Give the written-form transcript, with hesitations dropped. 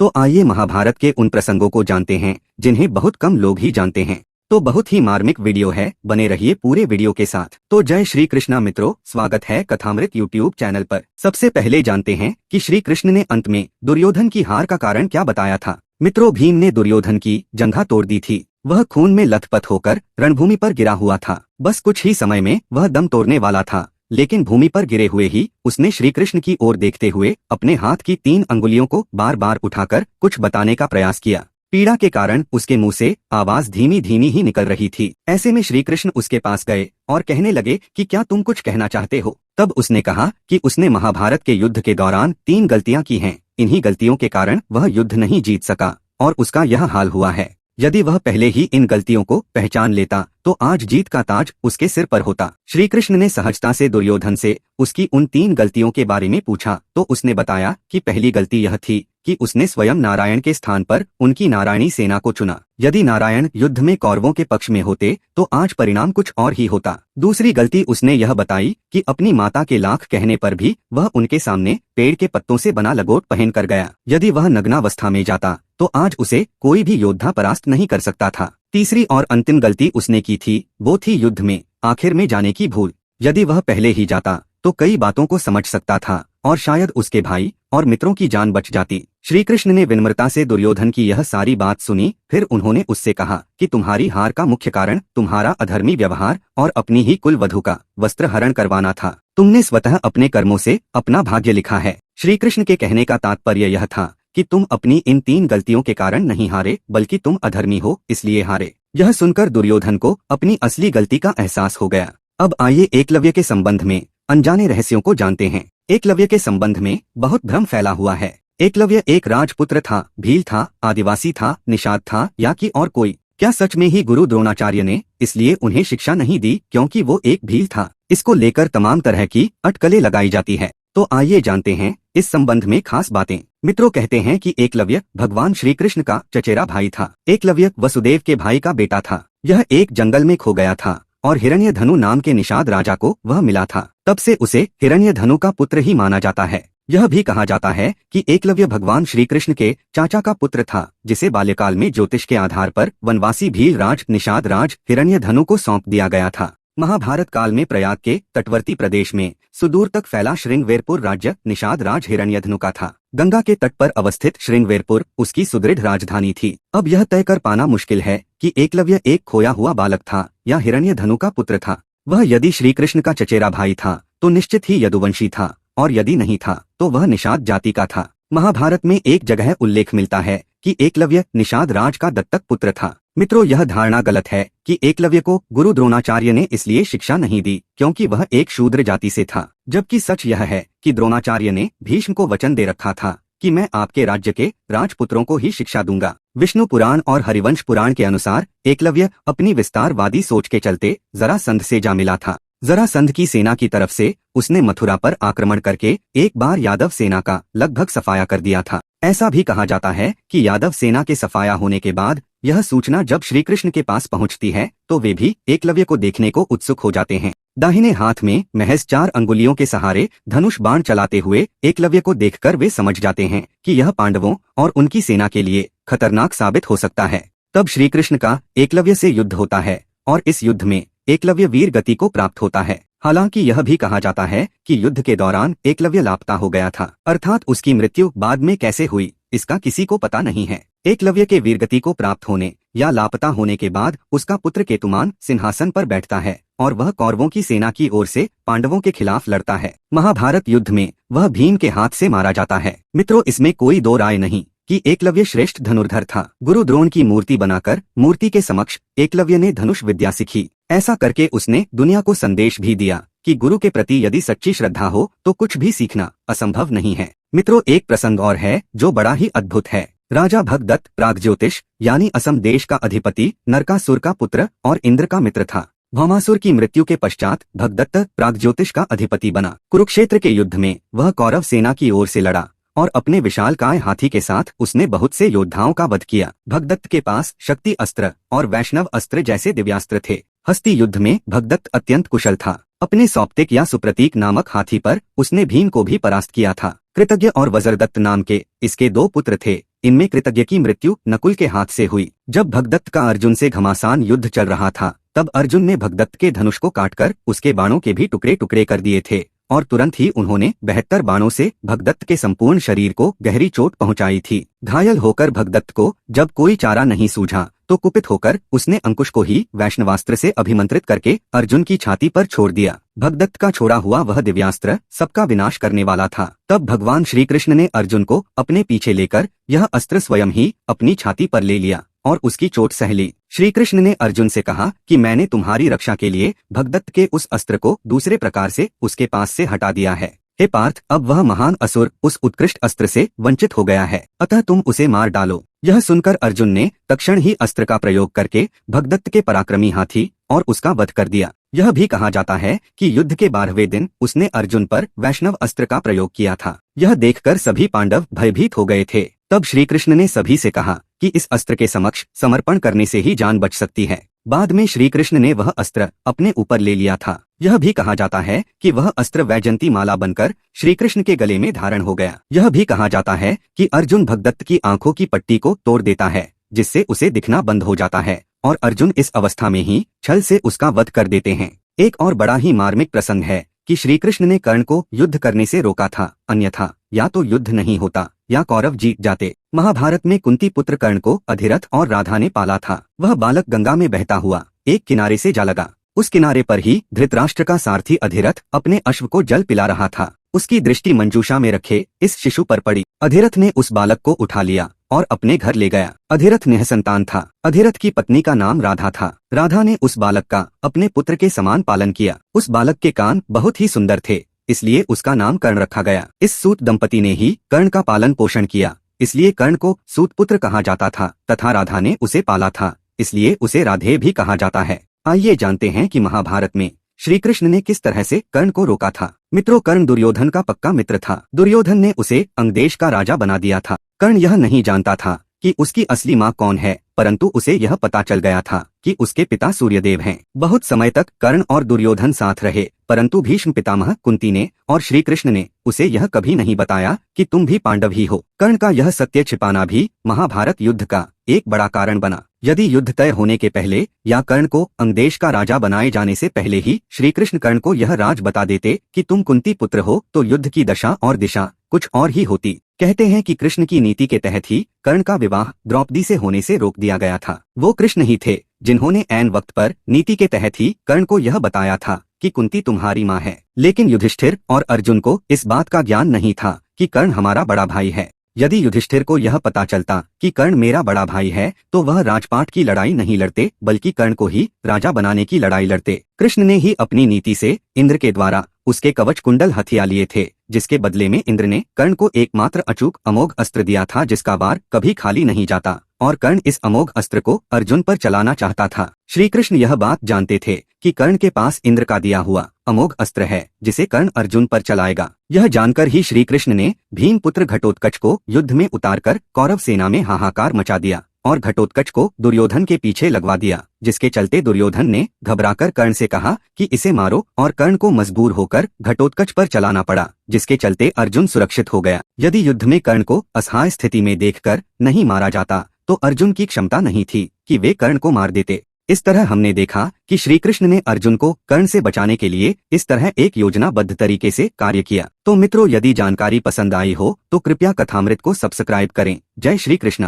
तो आइए महाभारत के उन प्रसंगों को जानते हैं जिन्हें बहुत कम लोग ही जानते हैं। तो बहुत ही मार्मिक वीडियो है, बने रहिए पूरे वीडियो के साथ। तो जय श्री कृष्णा मित्रों, स्वागत है कथामृत यूट्यूब चैनल पर। सबसे पहले जानते हैं कि श्री कृष्ण ने अंत में दुर्योधन की हार का कारण क्या बताया था। मित्रों, भीम ने दुर्योधन की जंघा तोड़ दी थी। वह खून में लथपथ होकर रणभूमि पर गिरा हुआ था। बस कुछ ही समय में वह दम तोड़ने वाला था, लेकिन भूमि पर गिरे हुए ही उसने श्री कृष्ण की ओर देखते हुए अपने हाथ की 3 अंगुलियों को बार बार उठाकर कुछ बताने का प्रयास किया। पीड़ा के कारण उसके मुंह से आवाज धीमी धीमी ही निकल रही थी। ऐसे में श्री कृष्ण उसके पास गए और कहने लगे कि क्या तुम कुछ कहना चाहते हो। तब उसने कहा कि उसने महाभारत के युद्ध के दौरान 3 गलतियां की हैं। इन्हीं गलतियों के कारण वह युद्ध नहीं जीत सका और उसका यह हाल हुआ है। यदि वह पहले ही इन गलतियों को पहचान लेता तो आज जीत का ताज उसके सिर पर होता। श्री कृष्ण ने सहजता से दुर्योधन से उसकी उन 3 गलतियों के बारे में पूछा तो उसने बताया कि पहली गलती यह थी कि उसने स्वयं नारायण के स्थान पर उनकी नारायणी सेना को चुना। यदि नारायण युद्ध में कौरवों के पक्ष में होते तो आज परिणाम कुछ और ही होता। दूसरी गलती उसने यह बताई कि अपनी माता के लाख कहने पर भी वह उनके सामने पेड़ के पत्तों से बना लंगोट पहन कर गया। यदि वह नग्नावस्था में जाता तो आज उसे कोई भी योद्धा परास्त नहीं कर सकता था। तीसरी और अंतिम गलती उसने की थी, वो थी युद्ध में आखिर में जाने की भूल। यदि वह पहले ही जाता तो कई बातों को समझ सकता था और शायद उसके भाई और मित्रों की जान बच जाती। श्री कृष्ण ने विनम्रता से दुर्योधन की यह सारी बात सुनी। फिर उन्होंने उससे कहा कि तुम्हारी हार का मुख्य कारण तुम्हारा अधर्मी व्यवहार और अपनी ही कुल वधू का वस्त्र हरण करवाना था। तुमने स्वतः अपने कर्मों से अपना भाग्य लिखा है। श्री कृष्ण के कहने का तात्पर्य यह था कि तुम अपनी इन 3 गलतियों के कारण नहीं हारे, बल्कि तुम अधर्मी हो इसलिए हारे। यह सुनकर दुर्योधन को अपनी असली गलती का एहसास हो गया। अब आइए एकलव्य के संबंध में अनजाने रहस्यों को जानते हैं। एकलव्य के संबंध में बहुत भ्रम फैला हुआ है। एकलव्य एक राजपुत्र था, भील था, आदिवासी था, निषाद था या कि और कोई? क्या सच में ही गुरु द्रोणाचार्य ने इसलिए उन्हें शिक्षा नहीं दी क्योंकि वो एक भील था? इसको लेकर तमाम तरह की अटकलें लगाई जाती है। तो आइए जानते हैं इस संबंध में खास बातें। मित्रों, कहते हैं कि एकलव्य भगवान श्री कृष्ण का चचेरा भाई था। एकलव्य वसुदेव के भाई का बेटा था। यह एक जंगल में खो गया था और हिरण्यधनु नाम के निषाद राजा को वह मिला था। तब से उसे हिरण्यधनु का पुत्र ही माना जाता है। यह भी कहा जाता है कि एकलव्य भगवान श्री कृष्ण के चाचा का पुत्र था, जिसे बाल्यकाल में ज्योतिष के आधार पर वनवासी भील राज निषाद राज हिरण्यधनु को सौंप दिया गया था। महाभारत काल में प्रयाग के तटवर्ती प्रदेश में सुदूर तक फैला श्रृंगवेरपुर राज्य निषाद राज हिरण्यधनु का था। गंगा के तट पर अवस्थित श्रृंगवेरपुर उसकी सुदृढ़ राजधानी थी। अब यह तय कर पाना मुश्किल है कि एकलव्य एक खोया हुआ बालक था या हिरण्यधनु का पुत्र था। वह यदि श्री कृष्ण का चचेरा भाई था तो निश्चित ही यदुवंशी था, और यदि नहीं था तो वह निषाद जाति का था। महाभारत में एक जगह उल्लेख मिलता है कि एकलव्य निषाद राज का दत्तक पुत्र था। मित्रों, यह धारणा गलत है कि एकलव्य को गुरु द्रोणाचार्य ने इसलिए शिक्षा नहीं दी क्योंकि वह एक शूद्र जाति से था, जबकि सच यह है कि द्रोणाचार्य ने भीष्म को वचन दे रखा था कि मैं आपके राज्य के राजपुत्रों को ही शिक्षा दूंगा। विष्णु पुराण और हरिवंश पुराण के अनुसार एकलव्य अपनी विस्तारवादी सोच के चलते जरासंध से जा मिला था। जरासंध की सेना की तरफ से उसने मथुरा पर आक्रमण करके एक बार यादव सेना का लगभग सफाया कर दिया था। ऐसा भी कहा जाता है कि यादव सेना के सफाया होने के बाद यह सूचना जब श्री कृष्ण के पास पहुंचती है तो वे भी एकलव्य को देखने को उत्सुक हो जाते हैं। दाहिने हाथ में महज 4 अंगुलियों के सहारे धनुष बाण चलाते हुए एकलव्य को देखकर वे समझ जाते हैं कि यह पांडवों और उनकी सेना के लिए खतरनाक साबित हो सकता है। तब श्री कृष्ण का एकलव्य से युद्ध होता है और इस युद्ध में एकलव्य वीर गति को प्राप्त होता है। हालांकि यह भी कहा जाता है कि युद्ध के दौरान एकलव्य लापता हो गया था, अर्थात उसकी मृत्यु बाद में कैसे हुई इसका किसी को पता नहीं है। एकलव्य के वीरगति को प्राप्त होने या लापता होने के बाद उसका पुत्र केतुमान सिंहासन पर बैठता है और वह कौरवों की सेना की ओर से पांडवों के खिलाफ लड़ता है। महाभारत युद्ध में वह भीम के हाथ से मारा जाता है। मित्रों, इसमें कोई दो राय नहीं कि एकलव्य श्रेष्ठ धनुर्धर था। गुरु द्रोण की मूर्ति बनाकर मूर्ति के समक्ष एकलव्य ने धनुष विद्या सीखी। ऐसा करके उसने दुनिया को संदेश भी दिया कि गुरु के प्रति यदि सच्ची श्रद्धा हो तो कुछ भी सीखना असंभव नहीं है। मित्रों, एक प्रसंग और है जो बड़ा ही अद्भुत है। राजा भगदत्त प्रागज्योतिष यानी असम देश का अधिपति, नरकासुर का पुत्र और इंद्र का मित्र था। भौमासुर की मृत्यु के पश्चात भगदत्त प्रागज्योतिष का अधिपति बना। कुरुक्षेत्र के युद्ध में वह कौरव सेना की ओर से लड़ा और अपने विशालकाय हाथी के साथ उसने बहुत से योद्धाओं का वध किया। भगदत्त के पास शक्ति अस्त्र और वैष्णव अस्त्र जैसे दिव्यास्त्र थे। हस्ती युद्ध में भगदत्त अत्यंत कुशल था। अपने सौप्तिक या सुप्रतीक नामक हाथी पर उसने भीम को भी परास्त किया था। कृतज्ञ और वज्रदत्त नाम के इसके 2 पुत्र थे। इनमें कृतज्ञ की मृत्यु नकुल के हाथ से हुई। जब भगदत्त का अर्जुन से घमासान युद्ध चल रहा था, तब अर्जुन ने भगदत्त के धनुष को काटकर उसके बाणों के भी टुकड़े टुकड़े कर दिए थे और तुरंत ही उन्होंने 72 बाणों से भगदत्त के संपूर्ण शरीर को गहरी चोट पहुंचाई थी। घायल होकर भगदत्त को जब कोई चारा नहीं सूझा तो कुपित होकर उसने अंकुश को ही वैष्णवास्त्र से अभिमंत्रित करके अर्जुन की छाती पर छोड़ दिया। भगदत्त का छोड़ा हुआ वह दिव्यास्त्र सबका विनाश करने वाला था। तब भगवान श्री कृष्ण ने अर्जुन को अपने पीछे लेकर यह अस्त्र स्वयं ही अपनी छाती पर ले लिया और उसकी चोट सह ली। श्री कृष्ण ने अर्जुन से कहा कि मैंने तुम्हारी रक्षा के लिए भगदत्त के उस अस्त्र को दूसरे प्रकार से उसके पास से हटा दिया है। हे पार्थ, अब वह महान असुर उस उत्कृष्ट अस्त्र से वंचित हो गया है, अतः तुम उसे मार डालो। यह सुनकर अर्जुन ने तत्क्षण ही अस्त्र का प्रयोग करके भगदत्त के पराक्रमी हाथी और उसका वध कर दिया। यह भी कहा जाता है कि युद्ध के 12वें दिन उसने अर्जुन पर वैष्णव अस्त्र का प्रयोग किया था। यह देखकर सभी पांडव भयभीत हो गए थे। तब श्री कृष्ण ने सभी से कहा कि इस अस्त्र के समक्ष समर्पण करने से ही जान बच सकती है। बाद में श्री कृष्ण ने वह अस्त्र अपने ऊपर ले लिया था। यह भी कहा जाता है कि वह अस्त्र वैजयंती माला बनकर श्री कृष्ण के गले में धारण हो गया। यह भी कहा जाता है कि अर्जुन भगदत्त की आंखों की पट्टी को तोड़ देता है, जिससे उसे दिखना बंद हो जाता है और अर्जुन इस अवस्था में ही छल से उसका वध कर देते हैं। एक और बड़ा ही मार्मिक प्रसंग है कि श्री कृष्ण ने कर्ण को युद्ध करने से रोका था, अन्यथा या तो युद्ध नहीं होता या कौरव जीत जाते। महाभारत में कुंती पुत्र कर्ण को अधिरथ और राधा ने पाला था। वह बालक गंगा में बहता हुआ एक किनारे से जा लगा। उस किनारे पर ही धृतराष्ट्र का सारथी अधिरथ अपने अश्व को जल पिला रहा था। उसकी दृष्टि मंजूषा में रखे इस शिशु पर पड़ी। अधिरथ ने उस बालक को उठा लिया और अपने घर ले गया। अधिरथ निःसंतान था। अधिरथ की पत्नी का नाम राधा था। राधा ने उस बालक का अपने पुत्र के समान पालन किया। उस बालक के कान बहुत ही सुंदर थे, इसलिए उसका नाम कर्ण रखा गया। इस सूत दंपति ने ही कर्ण का पालन पोषण किया, इसलिए कर्ण को सूत पुत्र कहा जाता था तथा राधा ने उसे पाला था, इसलिए उसे राधे भी कहा जाता है। आइए जानते हैं कि महाभारत में श्री कृष्ण ने किस तरह से कर्ण को रोका था। मित्रों, कर्ण दुर्योधन का पक्का मित्र था। दुर्योधन ने उसे अंगदेश का राजा बना दिया था। कर्ण यह नहीं जानता था कि उसकी असली माँ कौन है, परंतु उसे यह पता चल गया था कि उसके पिता सूर्यदेव हैं। बहुत समय तक कर्ण और दुर्योधन साथ रहे, परंतु भीष्म पितामह, कुंती ने और श्री कृष्ण ने उसे यह कभी नहीं बताया कि तुम भी पांडव ही हो। कर्ण का यह सत्य छिपाना भी महाभारत युद्ध का एक बड़ा कारण बना। यदि युद्ध तय होने के पहले या कर्ण को अंगदेश का राजा बनाए जाने से पहले ही श्री कृष्ण कर्ण को यह राज बता देते कि तुम कुंती पुत्र हो, तो युद्ध की दशा और दिशा कुछ और ही होती। कहते हैं कि कृष्ण की नीति के तहत ही कर्ण का विवाह द्रौपदी से होने से रोक दिया गया था। वो कृष्ण ही थे जिन्होंने ऐन वक्त पर नीति के तहत ही कर्ण को यह बताया था कि कुंती तुम्हारी माँ है। लेकिन युधिष्ठिर और अर्जुन को इस बात का ज्ञान नहीं था कि कर्ण हमारा बड़ा भाई है। यदि युधिष्ठिर को यह पता चलता कि कर्ण मेरा बड़ा भाई है, तो वह राजपाट की लड़ाई नहीं लड़ते, बल्कि कर्ण को ही राजा बनाने की लड़ाई लड़ते। कृष्ण ने ही अपनी नीति से इंद्र के द्वारा उसके कवच कुंडल हथिया लिए थे, जिसके बदले में इंद्र ने कर्ण को एकमात्र अचूक अमोघ अस्त्र दिया था, जिसका वार कभी खाली नहीं जाता, और कर्ण इस अमोघ अस्त्र को अर्जुन पर चलाना चाहता था। श्री कृष्ण यह बात जानते थे कि कर्ण के पास इंद्र का दिया हुआ अमोघ अस्त्र है, जिसे कर्ण अर्जुन पर चलाएगा। यह जानकर ही श्री कृष्ण ने भीम पुत्र घटोत्कच को युद्ध में उतारकर कौरव सेना में हाहाकार मचा दिया और घटोत्कच को दुर्योधन के पीछे लगवा दिया, जिसके चलते दुर्योधन ने घबराकर कर्ण से कहा कि इसे मारो, और कर्ण को मजबूर होकर घटोत्कच पर चलाना पड़ा, जिसके चलते अर्जुन सुरक्षित हो गया। यदि युद्ध में कर्ण को असहाय स्थिति में देखकर नहीं मारा जाता, तो अर्जुन की क्षमता नहीं थी कि वे कर्ण को मार देते। इस तरह हमने देखा कि श्री कृष्ण ने अर्जुन को कर्ण से बचाने के लिए इस तरह एक योजनाबद्ध तरीके से कार्य किया। तो मित्रों, यदि जानकारी पसंद आई हो तो कृपया कथामृत को सब्सक्राइब करें। जय श्री कृष्ण।